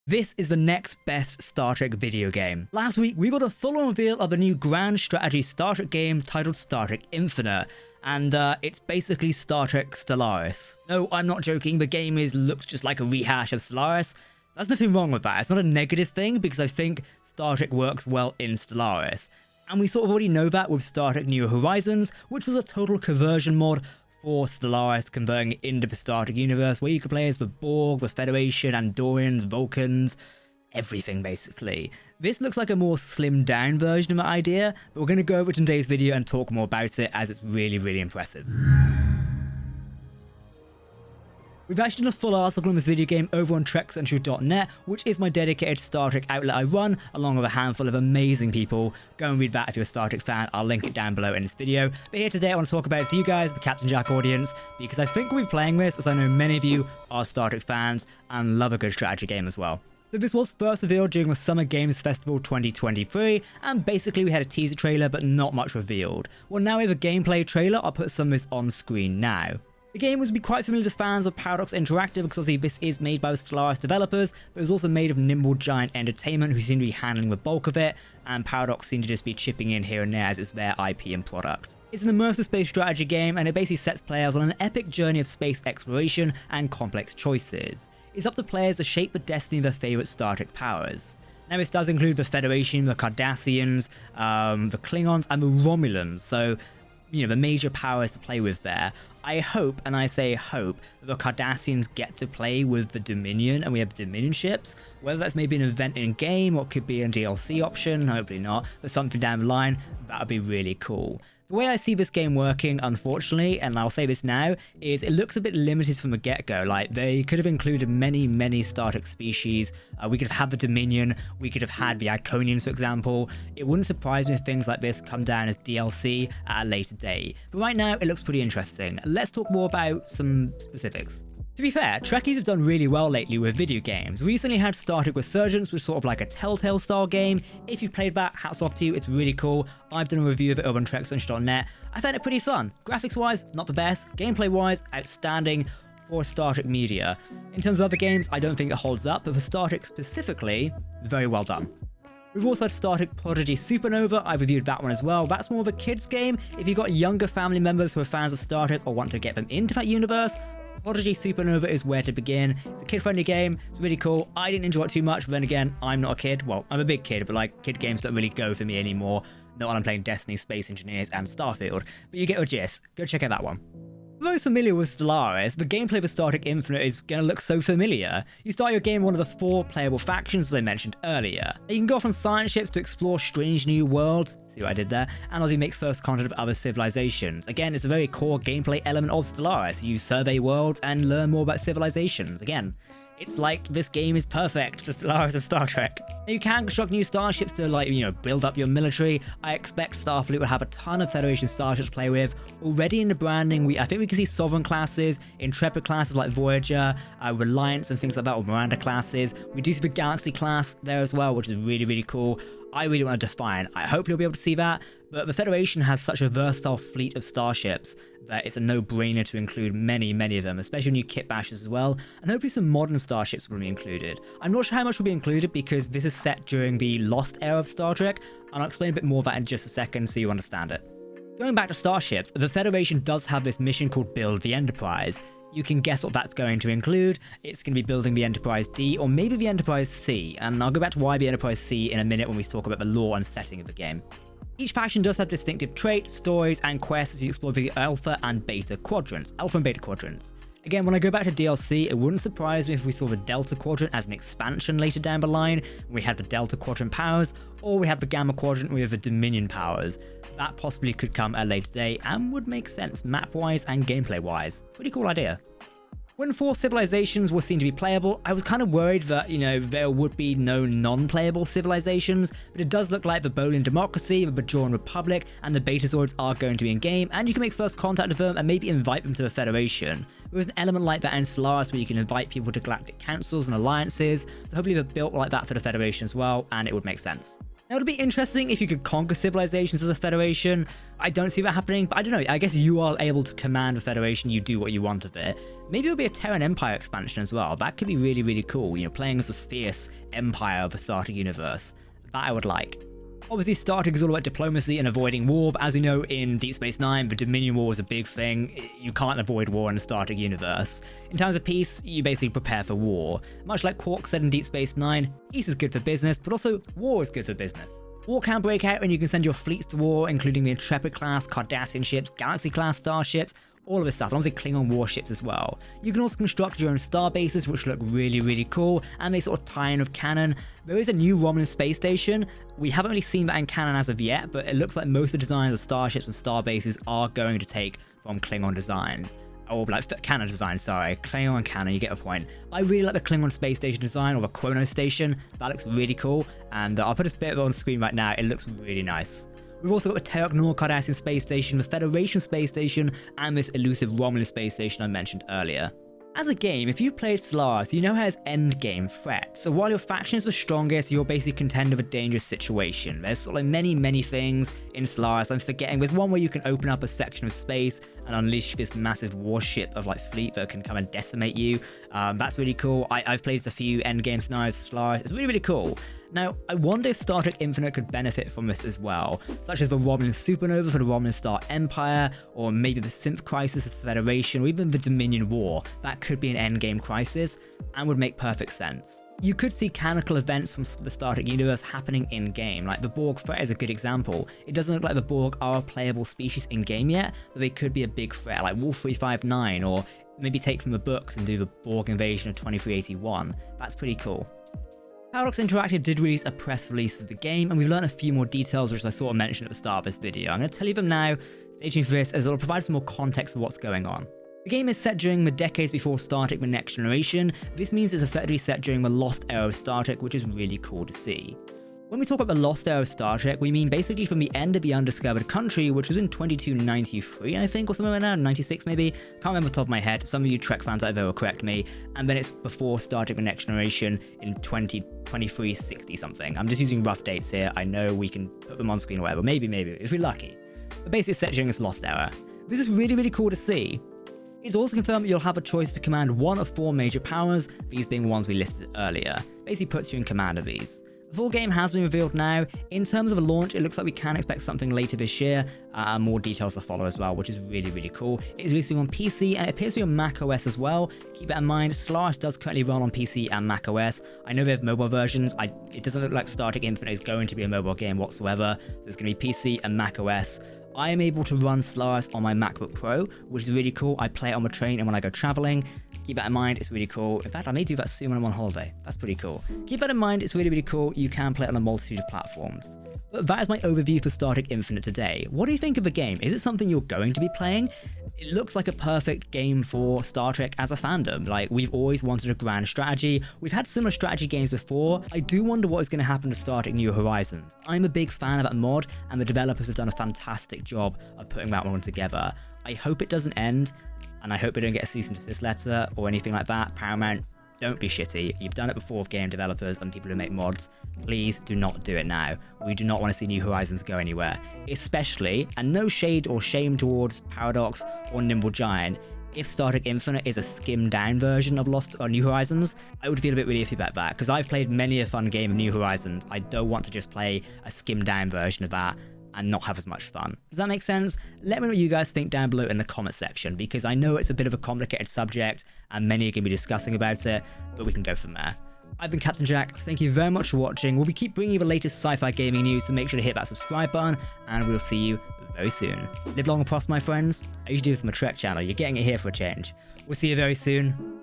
This is the next best Star Trek video game. Last week, we got a full-on reveal of a new grand strategy Star Trek game titled Star Trek Infinite, and it's basically Star Trek Stellaris. No, I'm not joking, the game looks just like a rehash of Stellaris. There's nothing wrong with that. It's not a negative thing, because I think Star Trek works well in Stellaris. And we sort of already know that with Star Trek New Horizons, which was a total conversion mod for Stellaris, converting it into the Star Trek universe, where you could play as the Borg, the Federation, Andorians, Vulcans, everything basically. This looks like a more slimmed down version of the idea, but we're going to go over it in today's video and talk more about it, as it's really, really impressive. We've actually done a full article on this video game over on trekcentral.net, which is my dedicated Star Trek outlet I run, along with a handful of amazing people. Go and read that if you're a Star Trek fan. I'll link it down below in this video. But here today I want to talk about it to you guys, the Captain Jack audience, because I think we'll be playing this, as I know many of you are Star Trek fans and love a good strategy game as well. So this was first revealed during the Summer Games Festival 2023, and basically we had a teaser trailer but not much revealed. Well, now we have a gameplay trailer. I'll put some of this on screen now. The game would be quite familiar to fans of Paradox Interactive, because obviously this is made by the Stellaris developers, but it was also made of Nimble Giant Entertainment, who seem to be handling the bulk of it, and Paradox seem to just be chipping in here and there as it's their IP and product. It's an immersive space strategy game, and it basically sets players on an epic journey of space exploration and complex choices. It's up to players to shape the destiny of their favourite Star Trek powers. Now this does include the Federation, the Cardassians, the Klingons, and the Romulans, so you know, the major powers to play with there. I hope, and I say hope, that the Cardassians get to play with the Dominion, and we have Dominion ships. Whether that's maybe an event in game, or it could be a DLC option, hopefully not, but something down the line, that would be really cool. The way I see this game working, unfortunately, and I'll say this now, is it looks a bit limited from the get-go. Like, they could have included many Star Trek species. We could have had the Dominion, we could have had the Iconians, for example. It wouldn't surprise me if things like this come down as DLC at a later date. But right now, it looks pretty interesting. Let's talk more about some specifics. To be fair, Trekkies have done really well lately with video games. We recently had Star Trek Resurgence, which was sort of like a Telltale style game. If you've played that, hats off to you, it's really cool. I've done a review of it over on trekcentral.net. I found it pretty fun. Graphics wise, not the best. Gameplay wise, outstanding for Star Trek media. In terms of other games, I don't think it holds up, but for Star Trek specifically, very well done. We've also had Star Trek Prodigy Supernova. I've reviewed that one as well. That's more of a kids game. If you've got younger family members who are fans of Star Trek or want to get them into that universe, Prodigy Supernova is where to begin. It's a kid-friendly game. It's really cool. I didn't enjoy it too much, but then again, I'm not a kid. Well, I'm a big kid, but like, kid games don't really go for me anymore. Not when I'm playing Destiny, Space Engineers, and Starfield. But you get a gist. Go check out that one. For those familiar with Stellaris, the gameplay of Star Trek Infinite is going to look so familiar. You start your game with one of the 4 playable factions, as I mentioned earlier. You can go off on science ships to explore strange new worlds, see what I did there, and also make first contact with other civilizations. Again, it's a very core gameplay element of Stellaris. You survey worlds and learn more about civilizations. Again, it's like this game is perfect for Stellaris and Star Trek. Now, you can construct new starships to, like, you know, build up your military. I expect Starfleet will have a ton of Federation starships to play with. Already in the branding, I think we can see Sovereign classes, Intrepid classes like Voyager, Reliance and things like that, or Miranda classes. We do see the Galaxy class there as well, which is really cool. I really want to define. I hope you'll be able to see that, but the Federation has such a versatile fleet of starships that it's a no-brainer to include many of them, especially new kit bashes as well, and hopefully some modern starships will be included. I'm not sure how much will be included because this is set during the Lost era of Star Trek, and I'll explain a bit more of that in just a second so you understand it. Going back to starships, the Federation does have this mission called Build the Enterprise. You can guess what that's going to include. It's going to be building the Enterprise D, or maybe the Enterprise C, and I'll go back to why the Enterprise C in a minute when we talk about the lore and setting of the game. Each faction does have distinctive traits, stories, and quests as you explore the Alpha and Beta quadrants. Again, when I go back to DLC, it wouldn't surprise me if we saw the Delta Quadrant as an expansion later down the line, when we had the Delta Quadrant powers, or we had the Gamma Quadrant with the Dominion powers. That possibly could come at a later date, and would make sense map-wise and gameplay-wise. Pretty cool idea. When 4 civilizations were seen to be playable, I was kind of worried that, you know, there would be no non-playable civilizations, but it does look like the Bolian Democracy, the Bajoran Republic, and the Betazoids are going to be in game, and you can make first contact with them and maybe invite them to the Federation. There was an element like that in Stellaris where you can invite people to galactic councils and alliances, so hopefully they're built like that for the Federation as well, and it would make sense. Now, it would be interesting if you could conquer civilizations as a Federation. I don't see that happening, but I don't know. I guess you are able to command a Federation. You do what you want of it. Maybe it'll be a Terran Empire expansion as well. That could be really, really cool. You know, playing as a fierce empire of a Star Trek universe. That I would like. Obviously, Star Trek is all about diplomacy and avoiding war, but as we know in Deep Space Nine, the Dominion War is a big thing. You can't avoid war in the Star Trek universe. In times of peace, you basically prepare for war. Much like Quark said in Deep Space Nine, peace is good for business, but also war is good for business. War can break out and you can send your fleets to war, including the Intrepid-class, Cardassian ships, Galaxy-class starships, all of this stuff, and obviously Klingon warships as well. You can also construct your own star bases, which look really, really cool, and they sort of tie in with canon. There is a new Romulan space station. We haven't really seen that in canon as of yet, but it looks like most of the designs of starships and star bases are going to take from Klingon designs. Or like canon design, sorry. Klingon and canon, you get a point. I really like the Klingon space station design, or the Kronos station. That looks really cool, and I'll put a bit on screen right now. It looks really nice. We've also got the Terok Nor Cardassian space station, the Federation space station, and this elusive Romulan space station I mentioned earlier. As a game, if you've played Stellaris, you know how it's endgame threat. So while your faction is the strongest, you're basically contend with a dangerous situation. There's sort of like many things in Stellaris. I'm forgetting. There's one where you can open up a section of space and unleash this massive warship of like fleet that can come and decimate you. That's really cool. I've played a few endgame scenarios of Stellaris. It's really, really cool. Now, I wonder if Star Trek Infinite could benefit from this as well, such as the Romulan supernova for the Romulan Star Empire, or maybe the Synth Crisis of the Federation, or even the Dominion War. That could be an endgame crisis, and would make perfect sense. You could see canonical events from the Star Trek universe happening in-game, like the Borg threat is a good example. It doesn't look like the Borg are a playable species in-game yet, but they could be a big threat, like Wolf 359, or maybe take from the books and do the Borg invasion of 2381. That's pretty cool. Paradox Interactive did release a press release for the game, and we've learned a few more details which I sort of mentioned at the start of this video. I'm going to tell you them now, stay tuned for this, as it'll provide some more context of what's going on. The game is set during the decades before Star Trek The Next Generation. This means it's effectively set during the lost era of Star Trek, which is really cool to see. When we talk about the lost era of Star Trek, we mean basically from the end of the Undiscovered Country, which was in 2293, I think, or something like that, 96 maybe? Can't remember off the top of my head. Some of you Trek fans out there will correct me. And then it's before Star Trek The Next Generation in 2360 something. I'm just using rough dates here. I know we can put them on screen or whatever. Maybe, if we're lucky. But basically it's set during this lost era. This is really, really cool to see. It's also confirmed that you'll have a choice to command one of 4 major powers, these being the ones we listed earlier. Basically puts you in command of these. The full game has been revealed now. In terms of a launch, it looks like we can expect something later this year, and more details to follow as well, which is really, really cool. It is releasing on PC, and it appears to be on Mac OS as well. Keep that in mind, Stellaris does currently run on PC and Mac OS. I know they have mobile versions. It doesn't look like Star Trek Infinite is going to be a mobile game whatsoever, so it's going to be PC and Mac OS. I am able to run Stellaris on my MacBook Pro, which is really cool. I play it on the train and when I go traveling. Keep that in mind, it's really cool. In fact, I may do that soon when I'm on holiday. That's pretty cool. Keep that in mind, it's really, really cool. You can play it on a multitude of platforms. But that is my overview for Star Trek Infinite today. What do you think of the game? Is it something you're going to be playing? It looks like a perfect game for Star Trek as a fandom. Like, we've always wanted a grand strategy. We've had similar strategy games before. I do wonder what is going to happen to Star Trek New Horizons. I'm a big fan of that mod, and the developers have done a fantastic job of putting that one together. I hope it doesn't end, and I hope we don't get a cease and desist letter or anything like that. Paramount, don't be shitty. You've done it before with game developers and people who make mods. Please do not do it now. We do not want to see New Horizons go anywhere. Especially, and no shade or shame towards Paradox or Nimble Giant, if Star Trek Infinite is a skimmed down version of Lost or New Horizons, I would feel a bit really iffy about that, because I've played many a fun game of New Horizons. I don't want to just play a skimmed down version of that and not have as much fun. Does that make sense? Let me know what you guys think down below in the comment section, because I know it's a bit of a complicated subject and many are going to be discussing about it, but we can go from there. I've been Captain Jack, thank you very much for watching. We'll be keep bringing you the latest sci-fi gaming news, so make sure to hit that subscribe button, and we'll see you very soon. Live long and prosper, my friends. I usually do this on my Trek channel, you're getting it here for a change. We'll see you very soon.